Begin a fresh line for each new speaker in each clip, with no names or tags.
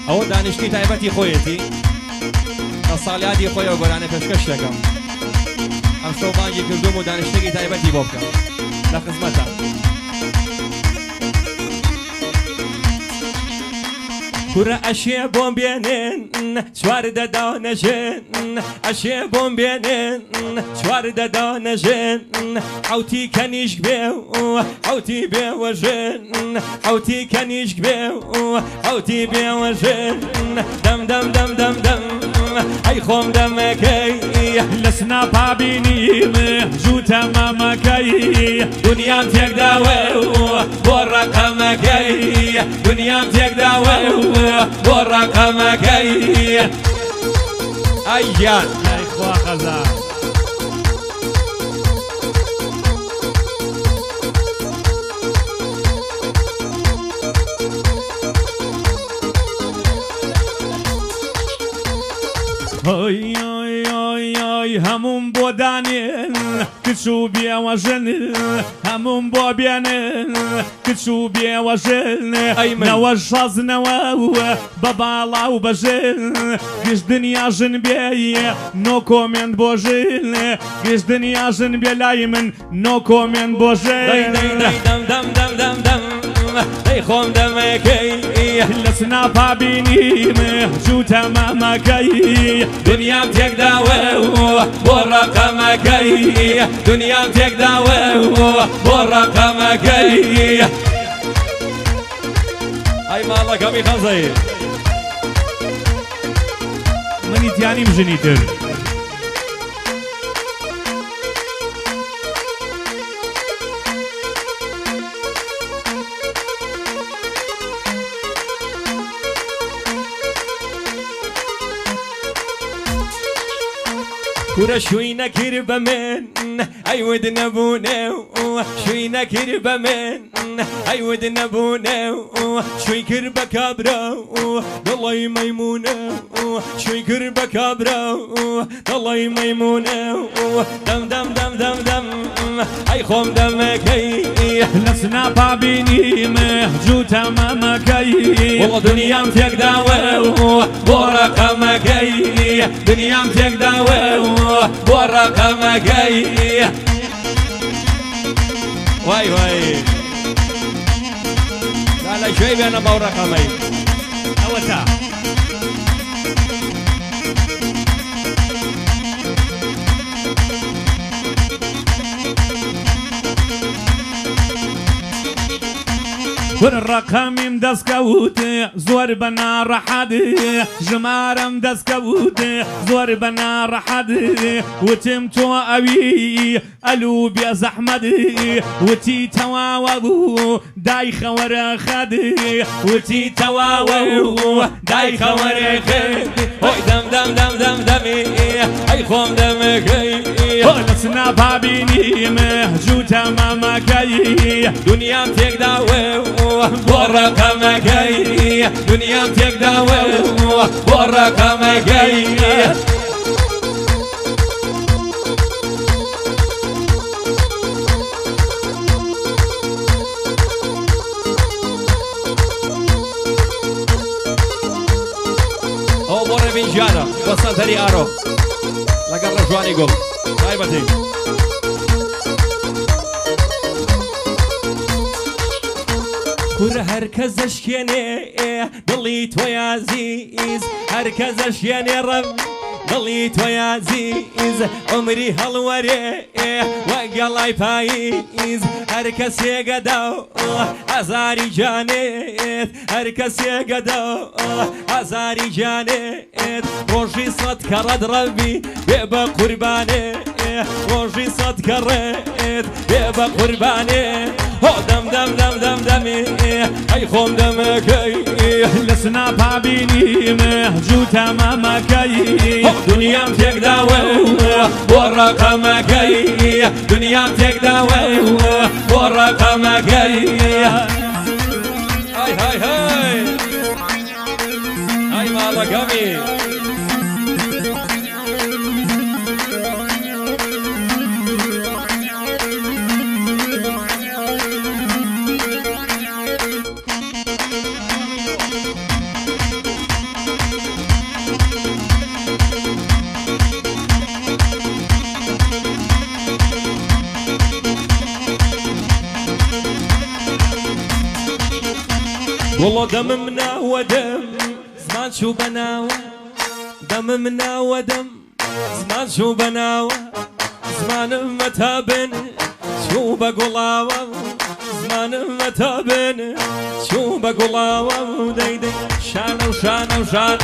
ئەوە دانیشتی تایبەتی خۆیەتی لە ساڵیادی خۆیەوە گۆرانە پێشکەش دەکەم ئەم شەو بانگی کردوم و دانیشتێکی تایبەتی بۆ بکەم لە خزمەتە کوڕە ئەشێ بۆم بێنێن چوار دەدانەژێن ئەشێ بۆم بێنێن چوار دەدانەژێن حوتی کەنیشک بێ و حوتی بێوەژێن حوتی کەنیشک بێ و حوتی بێوەژێن دەم دەم دەم دەم دەم ئەی خۆم دەمەکەی لە سناپا بینیم جووتە مەمەکەی دنیام تێکداوە بۆ ڕەقەمەکەی دنیام تێکداوە بۆ ڕەقەمەکەی ئەی گیان لای خوا خەزان
هۆی هەموم بۆ دانێن کچ و بێوەژن هەموم بۆ بێنن کچ و بێوەژن نەوە شازنەوە بە باڵا و بەژن گشت دنیاژن بێ نۆ کۆمێنت بۆ ژن گشت دنیاژن بێ لای من نۆ کۆمێنت بۆ ژن
ئەی خۆم دەمەکەی
لە سناپا بینیم جووتە مەمەکەی
دنیام تێکداوە بۆ ڕەقەمەکەی دنیام تێکداوە بۆ ڕەقەمەکەی ئەی ماڵەکەمی خەزەی
منی تیانیم ژنی تر
کوڕە شووی نەکرد بە من ئەیود نەبوونێ شووی نەکرد بە من ئەیود نەبوونێ شووی کرد بە کابرا دڵی مەیمونە شووی کرد بە کابرا دڵی مەیمونە دەم دەم دەم دەم دەم ئەی خۆم دەمەکەی
لە سناپا بینیم جووتە مەمەکەی
وڵە دنیام تێکداوە بۆ ڕەقەمەکەی دنیام تێکداوە بۆ ڕەقەمەکەی وای وای لە کوێی بێنە بەو ڕەقەمەی
ئەوە تا ڕەقەمیم دەستکەوت زۆر بە ناڕەحەت ژمارەم دەستکەوت زۆر بە ناڕەحەت وتم تۆ ئەوی ئەلوو بێ زەحمەت وتی تەواوە بوو دای خەوەرە خەد وتی تەواوە بوو دای خەوەرە خەد
هۆی دەم دەم دەم دەم دەمی ئەی خۆم دەمەکەی
لە سناپا بینیم جووتە مەمەکەی
دنیام تێکداوە بۆ ڕەقەمەکەی دنیام تێکداوە بۆ ڕەقەمەکەی ئەو بۆ ڕێبین گیانە بۆ سەنتەری ئارۆ لەگەڵ ڕەشوانی گوڵ تایبەتی کوڕە هەرکەس دەشکێنێ دڵی تۆی عەزیز هەرکەس دەشکێنێ ڕەم دڵی تۆی عەزیز عومری هەڵوەرێ وەگەڵای پاییز هەر کەسێگەدا ئازاری جانێت هەر کەسێگەدا ئازاری جانێت ڕۆژی سەد کەڕەت ڕەوی بێ بە قوربانێ ڕۆژی سەد کەڕێت بێ بە قوربانێ هۆ دەم دەم دەم دەم دەمێ ئەی خۆم دەمەکەی
لە سناپا بینیم جووتە مەمەکەی
دنیام تێکداوە بۆ ڕەقەمەکەی دنیام تێکداوە بۆ ڕەقەمەکەی های های های های ماڵەکەمی والله دم منا ودم زمان شو بناوة دم منا ودم زمان شو بناوة زمان متى بن شو بقلاوة زمان متى بن شو بقلاوة ديدي شانة وشانة وشانة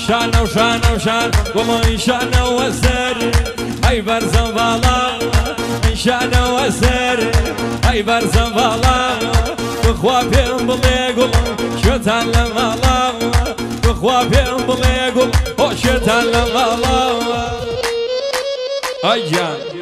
شانة وشانة وشانة والله شانة وزر هاي برزة بالا شانة وزر هاي برزة بالا بخوا بين بليقول شو تعلم الله بخوا بين بليقول شو تعلم الله أيان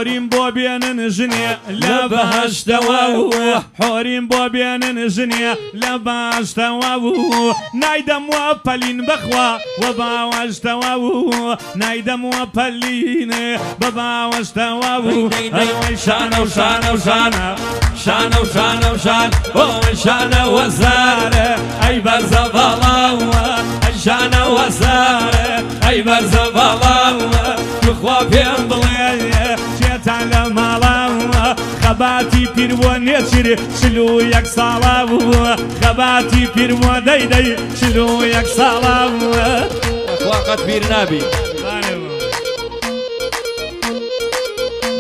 حورين بوبيان جنيا لا بهاش تواو حورين بوبيان جنيا لا بهاش تواو نايدم وبالين بخوا وباواش تواو نايدم وبالين بباواش تواو شانا وشانا وشانا شانا وشانا وشانا شانا وزارة اي برزة بلاوة شانا وزارة اي برزة بلاوة بخوا بين بليه على مالا خباتي بيرو نشر شلو يك صلاو خباتي بيرو داي شلو يك صلاو
وقت بير نبي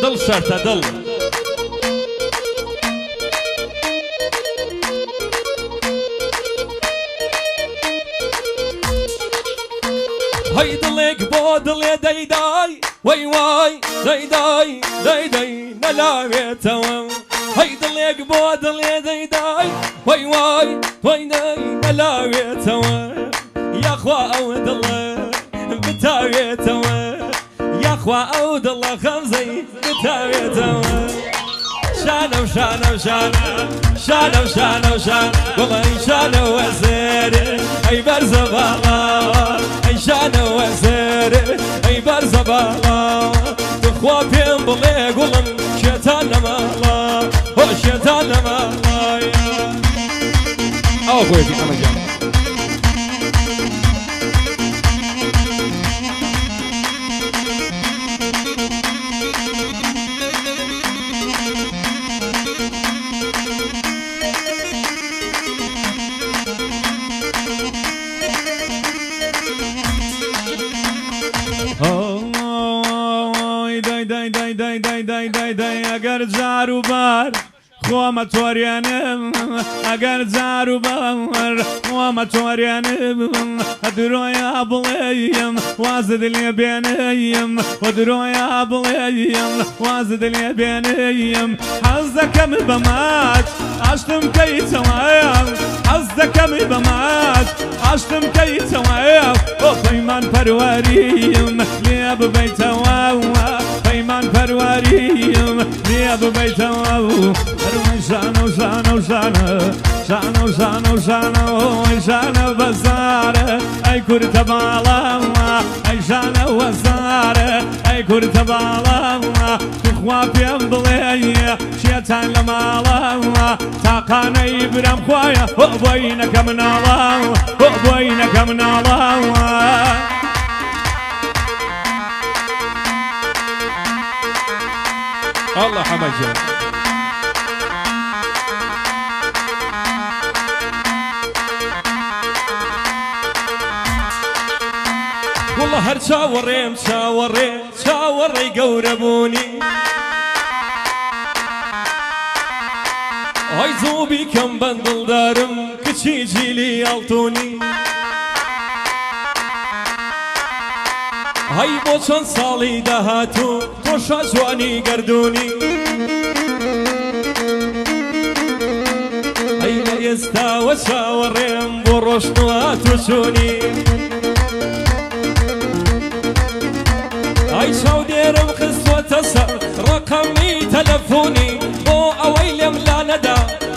ضل شرطة ضل هاي ضلك بودل داي داي واي واي داي داي داي داي نلاوي توا هاي ضلك بودل داي داي واي واي واي داي نلاوي توا يا اخوا اود الله بتاوي توا يا اخوا اود الله خمزي بتاوي توا شانه وشانه وشانه شانه وشانه وشانه والله شانه وزير اي برزة بالا اي شانه وزير اي برزة بالا تخوا بين بلي قولن شيطان مالا هو شيطان مالا اخوي في انا جاي
داي اگر جارو بار خوام توریانم اگر جارو بار خوام توریانم درویا بلیم وازد لی بینیم و درویا بلیم وازد لی بینیم حزکم بمات عشتم کی توایم حزکم بمات عشتم کی توایم و پیمان پرواریم لی ببیتواو پیمان پرواریم لی ببیتواو شانه وشانه وشانه شانه وشانه وشانه شانه بزاره اي كرت بالا اي شانه وزاره اي كرت بالا تخوا بين بليه شيطان لمالا تاقانا يبرم خوايا وبينك من الله وبينك من الله
الله حمجه والله هر شاوري شاوري شاوري قوربوني هاي زوبي كم بندل دارم كشي جيلي التوني هاي بوشن صالي دهاتو توشا جواني قردوني هاي لا يستاوى شاوريم بروشنوات وشوني هاي شاو ديرم خسوة تسر رقمي تلفوني بو اويلم لا ندى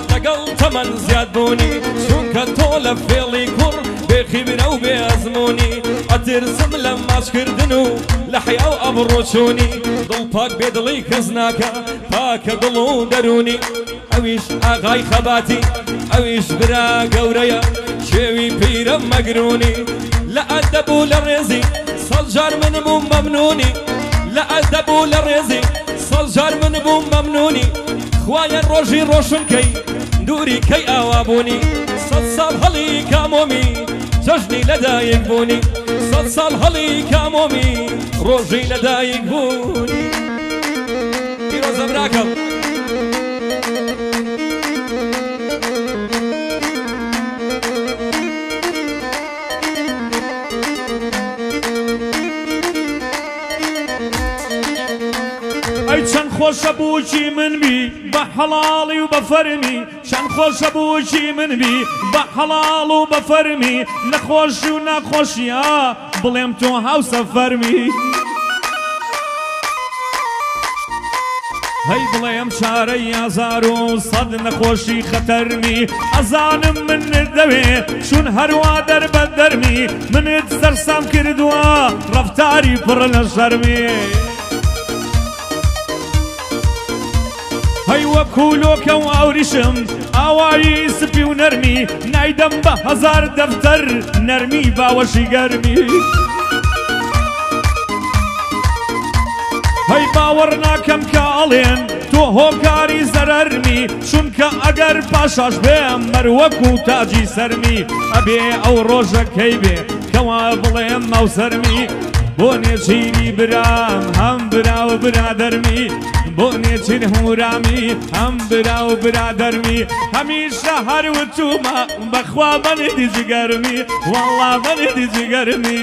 لقل تمن زياد بوني شونك تولف فيلي كور بخبرة وبأزموني ئەترسم لە ماچکردن و لە حیا و ئەبڕۆچوونی دڵ پاک بێدڵی کەس ناکە پاکە دڵ و دەرونی ئەویش ئاغای خەباتی ئەویش برا گەورەیە شێوی پیرە مەگرونی لە ئەدەب و لە ڕێزی سەڵجار من بووم مەمنونی لە ئەدەب و لە ڕێزی سەڵجار من بووم مەمنونی خوایە ڕۆژی ڕۆشنکەی دووری کەی ئاوابوونی سەد ساڵ هەڵی کامۆمی جەژنی لەدایک بوونی سەد ساڵ هەڵی کامۆمی ڕۆژی لەدایک بوونی پیرۆزە براکەم
ئەی چەند خۆشە بووکی من بی بە حەڵاڵی و بە فەرمی چەند خۆشە بووکی من بی بە حەڵاڵ و بە فەرمی نەخۆشی و ناخۆشیە بڵێم تۆ هاوسە فەرمی هەی بڵێم چارەی ئازار و سەد نەخۆشی خەتەرمی ئەزانم منت دەوێت چون هەروە دەربە دەرمی منت سەرسام کردووە ڕەفتاری پڕ لە شەرمی هەی وەکو لۆکە و ئاوریشم ئاوایی سپی و نەرمی نایدەم بە هەزار دەفتەر نەرمی باوەشی گەرمی هەی باوەڕ ناکەم کە ئەڵێن تۆ هۆکاری زەرەرمی چونکە ئەگەر پاشاش بێم مەروەکو تاجی سەرمی ئەبێ ئەو ڕۆژەکەی بێ کەوا بڵێم مەوسەرمی بۆ نێچیری برام هەم برا و برادەرمی بۆ نێچیر هەمورامی هەم برا و برادەرمی هەمیشە هەروتومە بەخوا بەنێدی جگەرمی وەڵڵا بەنێدی جگەرمی